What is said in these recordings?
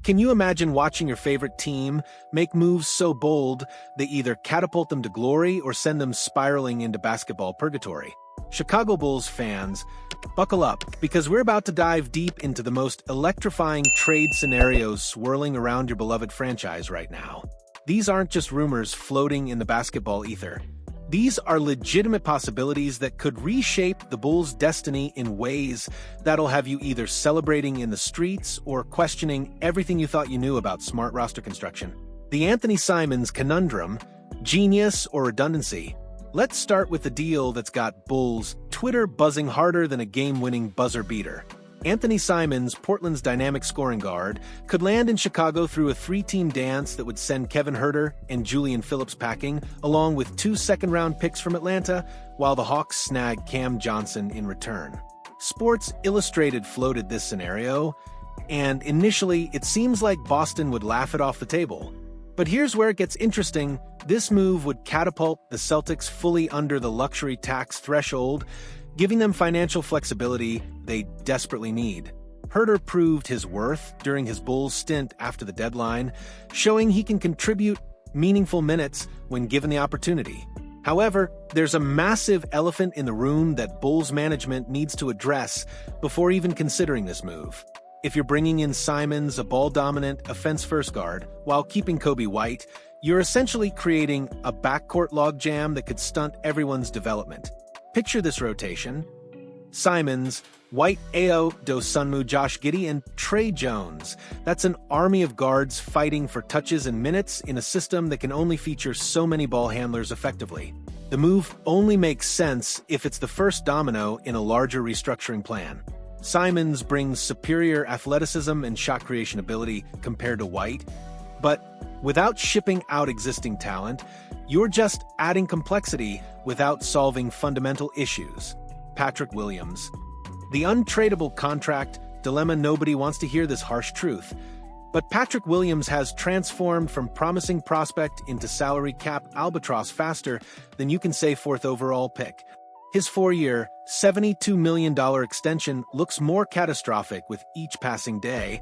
Can you imagine watching your favorite team make moves so bold they either catapult them to glory or send them spiraling into basketball purgatory? Chicago Bulls fans, buckle up, because we're about to dive deep into the most electrifying trade scenarios swirling around your beloved franchise right now. These aren't just rumors floating in the basketball ether. These are legitimate possibilities that could reshape the Bulls' destiny in ways that'll have you either celebrating in the streets or questioning everything you thought you knew about smart roster construction. The Anfernee Simons conundrum: genius or redundancy? Let's start with the deal that's got Bulls Twitter buzzing harder than a game-winning buzzer beater. Anfernee Simons, Portland's dynamic scoring guard, could land in Chicago through a three-team dance that would send Kevin Huerter and Julian Phillips packing, along with 2 second-round picks from Atlanta, while the Hawks snag Cam Johnson in return. Sports Illustrated floated this scenario, and initially it seems like Boston would laugh it off the table. But here's where it gets interesting. This move would catapult the Celtics fully under the luxury tax threshold, giving them financial flexibility they desperately need. Huerter proved his worth during his Bulls stint after the deadline, showing he can contribute meaningful minutes when given the opportunity. However, there's a massive elephant in the room that Bulls management needs to address before even considering this move. If you're bringing in Simons, a ball-dominant, offense-first guard, while keeping Coby White, you're essentially creating a backcourt logjam that could stunt everyone's development. Picture this rotation: Simons, White, Ayo Dosunmu, Josh Giddey, and Tre Jones. That's an army of guards fighting for touches and minutes in a system that can only feature so many ball handlers effectively. The move only makes sense if it's the first domino in a larger restructuring plan. Simons brings superior athleticism and shot creation ability compared to White, but without shipping out existing talent, you're just adding complexity without solving fundamental issues. Patrick Williams. The untradeable contract dilemma. Nobody wants to hear this harsh truth, but Patrick Williams has transformed from promising prospect into salary cap albatross faster than you can say 4th overall pick. His 4-year, $72 million extension looks more catastrophic with each passing day,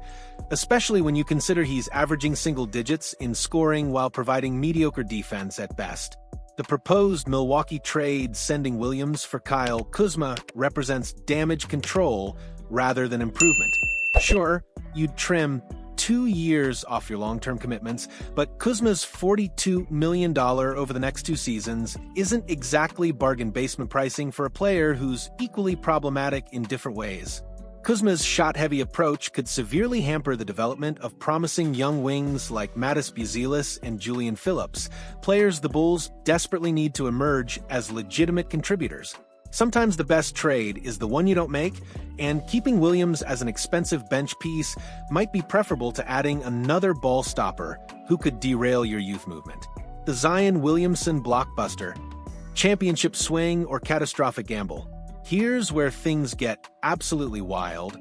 especially when you consider he's averaging single digits in scoring while providing mediocre defense at best. The proposed Milwaukee trade sending Williams for Kyle Kuzma represents damage control rather than improvement. Sure, you'd trim 2 years off your long-term commitments, but Kuzma's $42 million over the next 2 seasons isn't exactly bargain basement pricing for a player who's equally problematic in different ways. Kuzma's shot-heavy approach could severely hamper the development of promising young wings like Mattis Buzelis and Julian Phillips, players the Bulls desperately need to emerge as legitimate contributors. Sometimes the best trade is the one you don't make, and keeping Williams as an expensive bench piece might be preferable to adding another ball stopper who could derail your youth movement. The Zion Williamson blockbuster: championship swing or catastrophic gamble? Here's where things get absolutely wild,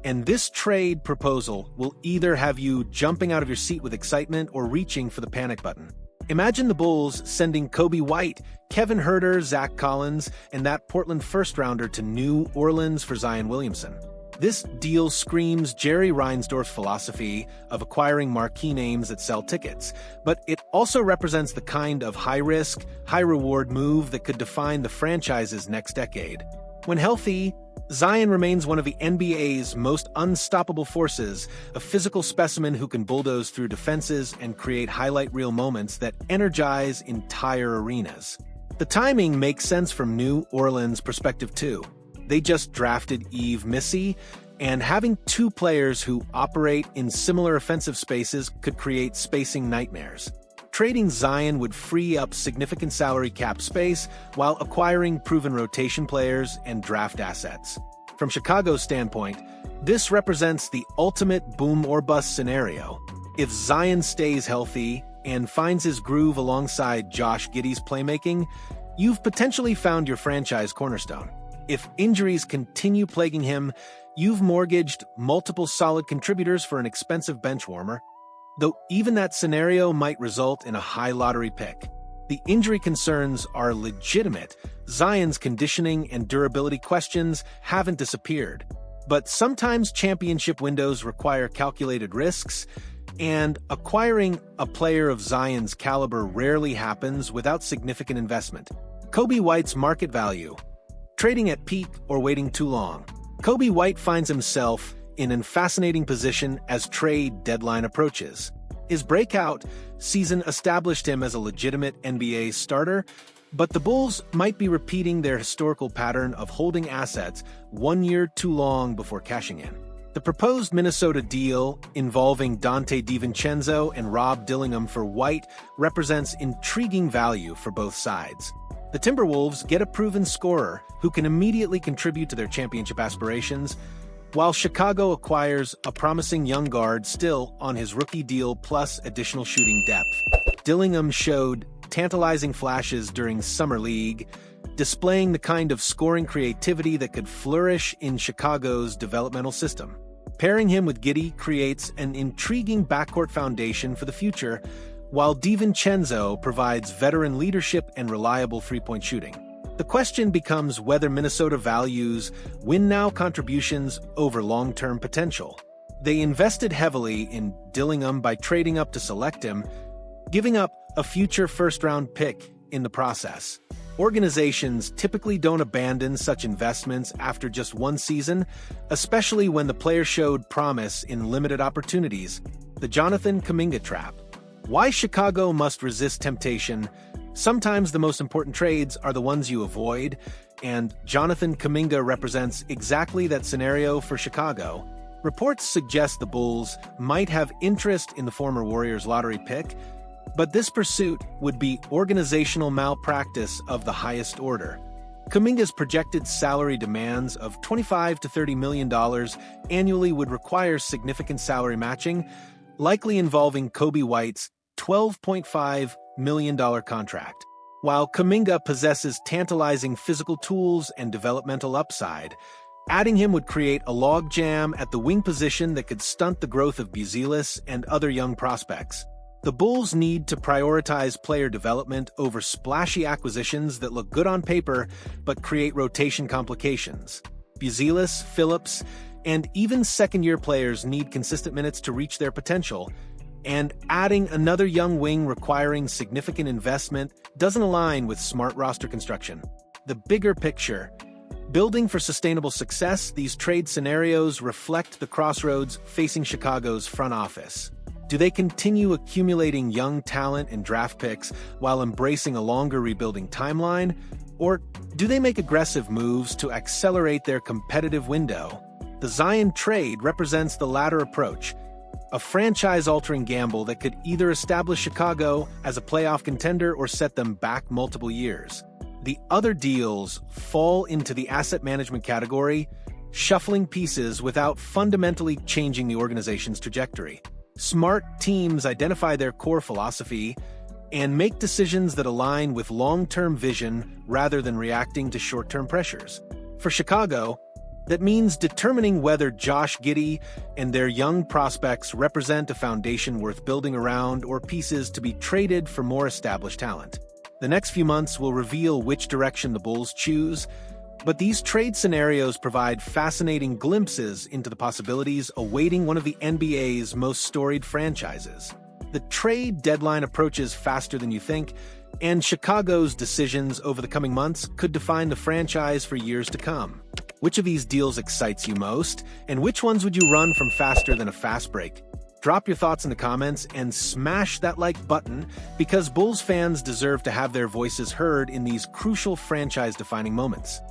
and this trade proposal will either have you jumping out of your seat with excitement or reaching for the panic button. Imagine the Bulls sending Coby White, Kevin Huerter, Zach Collins, and that Portland first-rounder to New Orleans for Zion Williamson. This deal screams Jerry Reinsdorf's philosophy of acquiring marquee names that sell tickets, but it also represents the kind of high-risk, high-reward move that could define the franchise's next decade. When healthy, Zion remains one of the NBA's most unstoppable forces, a physical specimen who can bulldoze through defenses and create highlight reel moments that energize entire arenas. The timing makes sense from New Orleans' perspective too. They just drafted Yves Missy, and having 2 players who operate in similar offensive spaces could create spacing nightmares. Trading Zion would free up significant salary cap space while acquiring proven rotation players and draft assets. From Chicago's standpoint, this represents the ultimate boom or bust scenario. If Zion stays healthy and finds his groove alongside Josh Giddey's playmaking, you've potentially found your franchise cornerstone. If injuries continue plaguing him, you've mortgaged multiple solid contributors for an expensive bench warmer. Though even that scenario might result in a high lottery pick. The injury concerns are legitimate. Zion's conditioning and durability questions haven't disappeared. But sometimes championship windows require calculated risks, and acquiring a player of Zion's caliber rarely happens without significant investment. Coby White's market value. Trading at peak or waiting too long. Coby White finds himself in a fascinating position as trade deadline approaches. His breakout season established him as a legitimate NBA starter, but the Bulls might be repeating their historical pattern of holding assets 1 year too long before cashing in. The proposed Minnesota deal involving Donte DiVincenzo and Rob Dillingham for White represents intriguing value for both sides. The Timberwolves get a proven scorer who can immediately contribute to their championship aspirations, while Chicago acquires a promising young guard still on his rookie deal plus additional shooting depth. Dillingham showed tantalizing flashes during Summer League, displaying the kind of scoring creativity that could flourish in Chicago's developmental system. Pairing him with Giddey creates an intriguing backcourt foundation for the future, while DiVincenzo provides veteran leadership and reliable three-point shooting. The question becomes whether Minnesota values win-now contributions over long-term potential. They invested heavily in Dillingham by trading up to select him, giving up a future first-round pick in the process. Organizations typically don't abandon such investments after just one season, especially when the player showed promise in limited opportunities. The Jonathan Kuminga trap. Why Chicago must resist temptation. Sometimes the most important trades are the ones you avoid, and Jonathan Kuminga represents exactly that scenario for Chicago. Reports suggest the Bulls might have interest in the former Warriors lottery pick, but this pursuit would be organizational malpractice of the highest order. Kuminga's projected salary demands of $25 to $30 million annually would require significant salary matching, likely involving Coby White's $12.5 million contract. While Kuminga possesses tantalizing physical tools and developmental upside, adding him would create a logjam at the wing position that could stunt the growth of Buzelis and other young prospects. The Bulls need to prioritize player development over splashy acquisitions that look good on paper but create rotation complications. Buzelis, Phillips, and even second-year players need consistent minutes to reach their potential, and adding another young wing requiring significant investment doesn't align with smart roster construction. The bigger picture. Building for sustainable success, these trade scenarios reflect the crossroads facing Chicago's front office. Do they continue accumulating young talent and draft picks while embracing a longer rebuilding timeline? Or do they make aggressive moves to accelerate their competitive window? The Zion trade represents the latter approach, a franchise-altering gamble that could either establish Chicago as a playoff contender or set them back multiple years. The other deals fall into the asset management category, shuffling pieces without fundamentally changing the organization's trajectory. Smart teams identify their core philosophy and make decisions that align with long-term vision rather than reacting to short-term pressures. For Chicago, that means determining whether Josh Giddey and their young prospects represent a foundation worth building around or pieces to be traded for more established talent. The next few months will reveal which direction the Bulls choose, but these trade scenarios provide fascinating glimpses into the possibilities awaiting one of the NBA's most storied franchises. The trade deadline approaches faster than you think, and Chicago's decisions over the coming months could define the franchise for years to come. Which of these deals excites you most, and which ones would you run from faster than a fast break? Drop your thoughts in the comments and smash that like button, because Bulls fans deserve to have their voices heard in these crucial franchise-defining moments.